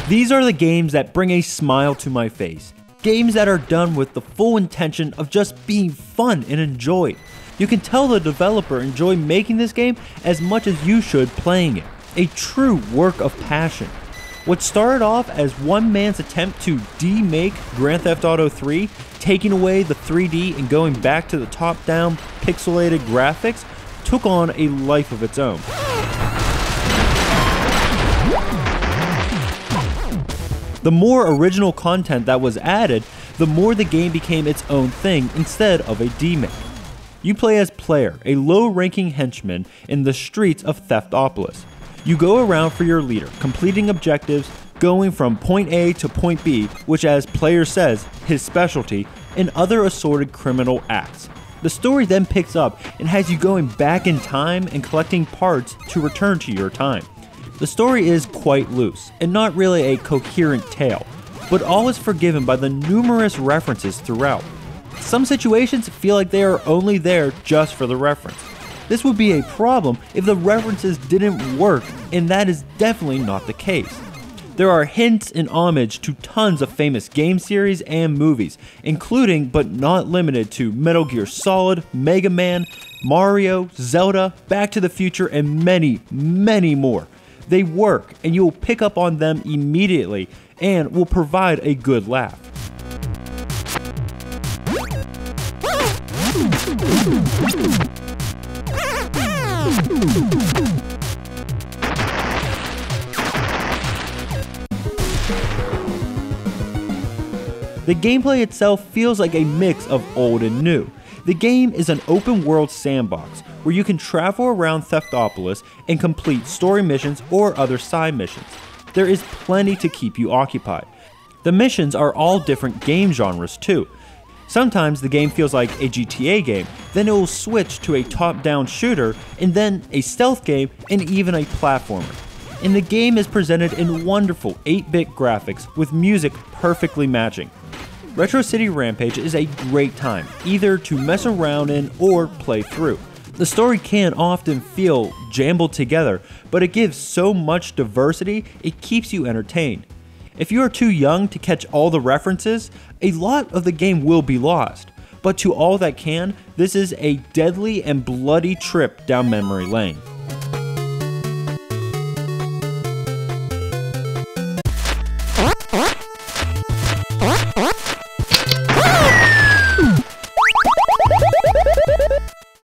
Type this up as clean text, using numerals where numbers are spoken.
These are the games that bring a smile to my face. Games that are done with the full intention of just being fun and enjoyed. You can tell the developer enjoyed making this game as much as you should playing it. A true work of passion. What started off as one man's attempt to demake Grand Theft Auto 3, taking away the 3D and going back to the top-down pixelated graphics, took on a life of its own. The more original content that was added, the more the game became its own thing instead of a demake. You play as Player, a low-ranking henchman in the streets of Theftopolis. You go around for your leader, completing objectives, going from point A to point B, which as Player says, his specialty, and other assorted criminal acts. The story then picks up and has you going back in time and collecting parts to return to your time. The story is quite loose, and not really a coherent tale, but all is forgiven by the numerous references throughout. Some situations feel like they are only there just for the reference. This would be a problem if the references didn't work, and that is definitely not the case. There are hints and homage to tons of famous game series and movies, including but not limited to Metal Gear Solid, Mega Man, Mario, Zelda, Back to the Future, and many, many more. They work, and you will pick up on them immediately and will provide a good laugh. The gameplay itself feels like a mix of old and new. The game is an open world sandbox where you can travel around Theftopolis and complete story missions or other side missions. There is plenty to keep you occupied. The missions are all different game genres too. Sometimes the game feels like a GTA game, then it will switch to a top-down shooter, and then a stealth game, and even a platformer. And the game is presented in wonderful 8-bit graphics with music perfectly matching. Retro City Rampage is a great time, either to mess around in or play through. The story can often feel jumbled together, but it gives so much diversity, it keeps you entertained. If you are too young to catch all the references, a lot of the game will be lost. But to all that can, this is a deadly and bloody trip down memory lane.